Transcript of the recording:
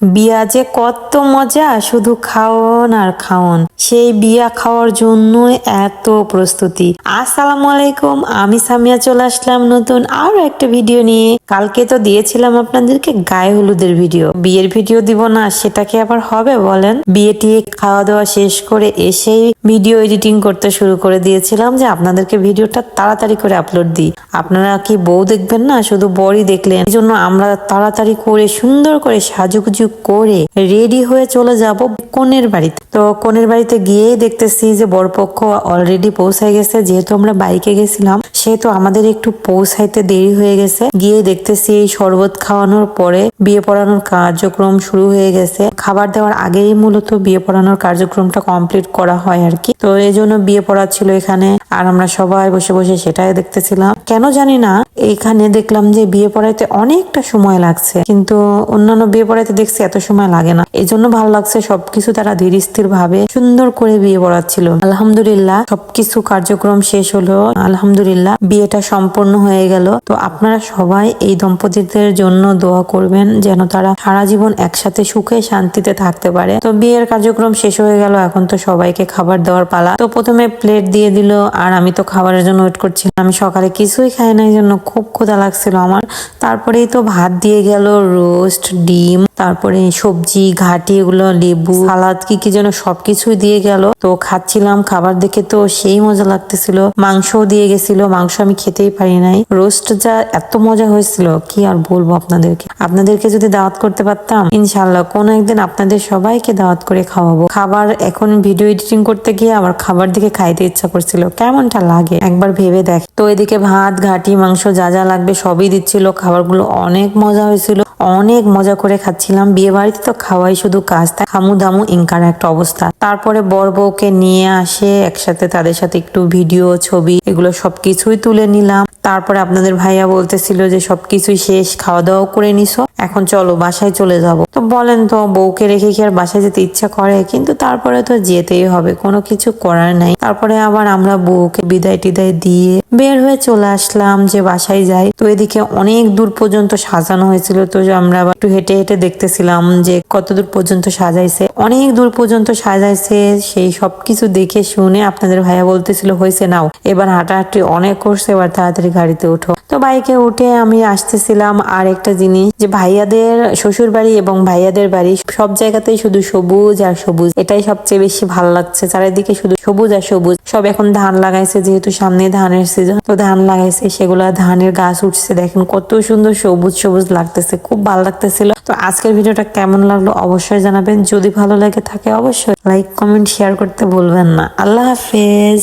বিয়া যে কত মজা, শুধু খাওন আর খাওন। সেই বিয়া খাওয়ার জন্যই এত প্রস্তুতি। আসসালামু আলাইকুম, আমি সামিয়া চলে আসলাম নতুন আরো একটা ভিডিও নিয়ে। কালকে তো দিয়েছিলাম আপনাদেরকে গায়ে হলুদের ভিডিও, বিয়ের ভিডিও দিব না সেটা কি আবার হবে বলেন? বিয়ে টিয়ে খাওয়া দাওয়া শেষ করে এসেই ভিডিও এডিটিং করতে শুরু করে দিয়েছিলাম যে আপনাদেরকে ভিডিওটা তাড়াতাড়ি করে আপলোড দিই। আপনারা কি বউ দেখবেন না, শুধু বরই দেখলেন। এই জন্য আমরা তাড়াতাড়ি করে সুন্দর করে সাজুগুজু করে রেডি হয়ে চলে যাব কনের বাড়িতে। তো কনের বাড়িতে গিয়েই দেখতেছি যে বরপক্ষ অলরেডি পৌঁছায় গেছে। যেহেতু আমরা বাইকে গেছিলাম সেহেতু আমাদের একটু পৌঁছাইতে দেরি হয়ে গেছে। গিয়ে দেখতেছি এই শরবত খাওয়ানোর পরে বিয়ে পড়ানোর কার্যক্রম শুরু হয়ে গেছে। খাবার দেওয়ার আগেই মূলত বিয়ে পড়ানোর কার্যক্রমটা কমপ্লিট করা হয় আর কি। তো এই জন্য বিয়ে পড়াচ্ছিল এখানে, আর আমরা সবাই বসে বসে সেটাই দেখতেছিলাম। কেন জানি না এইখানে দেখলাম যে বিয়ে পড়াইতে অনেকটা সময় লাগছে, কিন্তু অন্যান্য বিয়ে পড়াইতে দেখছি এত সময় লাগে না। এই জন্য ভালো লাগছে, সবকিছু তারা ধীর স্থির ভাবে সুন্দর করে বিয়ে পড়াচ্ছিল। আলহামদুলিল্লাহ সবকিছু কার্যক্রম শেষ হলো, আলহামদুলিল্লাহ বিয়েটা সম্পূর্ণ হয়ে গেল। তো আপনারা সবাই এই দম্পতিদের জন্য দোয়া করবেন যেন তারা সারা জীবন একসাথে সুখে শান্তিতে থাকতে পারে। তো বিয়ের কার্যক্রম শেষ হয়ে গেল, এখন তো সবাইকে খাবার দেওয়ার পালা। তো প্রথমে প্লেট দিয়ে দিল, আর আমি তো খাবারের জন্য ওয়েট করছিলাম। আমি সকালে কিছুই খাই না, এই জন্য খুব ক্ষুধা লাগছিল আমার। তারপরেই তো ভাত দিয়ে গেল, রোস্ট, ডিম, তারপরে সবজি, ঘাটি, এগুলো লেবু, সালাদ, কি কি যেন সবকিছুই দিয়ে গেল। তো খাচ্ছিলাম, খাবার দেখে তো সেই মজা লাগতেছিল। মাংসও দিয়ে গেছিল, মাংস আমি খেতেই পারি নাই। রোস্ট যা এত মজা হয়েছিল কি আর বলবো আপনাদেরকে। আপনাদেরকে যদি দাওয়াত করতে পারতাম, ইনশাল্লাহ কোনো একদিন আপনাদের সবাইকে দাওয়াত করে খাওয়াবো। খাবার এখন ভিডিও এডিটিং করতে গিয়ে আমার খাবার দিকে খাইতে ইচ্ছা করছিল, কেমনটা লাগে একবার ভেবে দেখ। তো এদিকে ভাত, ঘাটি, মাংস যা যা লাগবে সবই দিচ্ছিল। খাবারগুলো অনেক মজা হয়েছিল, অনেক মজা করে খাচ্ছিলাম। বিয়ে বাড়িতে তো খাওয়াই শুধু কাজ, খামু দামু ইনকার একটা অবস্থা। তারপরে বর বউকে নিয়ে আসে একসাথে, তাদের সাথে একটু ভিডিও, ছবি, এগুলো সবকিছুই তুলে নিলাম। তারপরে আপনাদের ভাইয়া বলতেছিল যে সবকিছুই শেষ, খাওয়া দাওয়া করে নিছো, এখন চলো বাসায় চলে যাব। তো বলেন তো, বউকে রেখে কি আর বাসায় যেতে ইচ্ছা করে? কিন্তু তারপরে তো যেতেই হবে, কোনো কিছু করার নাই। তারপরে আবার আমরা বউকে বিদায় টিদায় দিয়ে বের হয়ে চলে আসলাম যে বাসায় যাই। তো এদিকে অনেক দূর পর্যন্ত সাজানো হয়েছিল, তো আমরা আবার একটু হেঁটে হেঁটে দেখতেছিলাম যে কত দূর পর্যন্ত সাজাইছে। অনেক দূর পর্যন্ত সাজাইছে, সেই সবকিছু দেখে শুনে আপনাদের ভাইয়া বলতেছিল হয়েছে নাও, এবার হাঁটাহাঁটি অনেক করছে, এবার তাড়াতাড়ি গাড়িতে ওঠো। তো বাইকে উঠে আমি আসতেছিলাম। আর একটা জিনিস, যে ভাইয়াদের শ্বশুর বাড়ি এবং ভাইয়াদের বাড়ি সব জায়গাতেই শুধু সবুজ আর সবুজ, এটাই সবচেয়ে বেশি ভালো লাগছে। চারিদিকে শুধু সবুজ আর সবুজ। সব এখন ধান লাগাইছে, যেহেতু সামনে ধানের সিজন, তো ধান লাগাইছে, সেগুলা ধানের গাছ উঠছে, দেখেন কত সুন্দর সবুজ সবুজ লাগতেছে, খুব ভালো লাগতেছিল। তো আজকের ভিডিওটা কেমন লাগলো অবশ্যই জানাবেন। যদি ভালো লেগে থাকে অবশ্যই লাইক, কমেন্ট, শেয়ার করতে ভুলবেন না। আল্লাহ হাফেজ।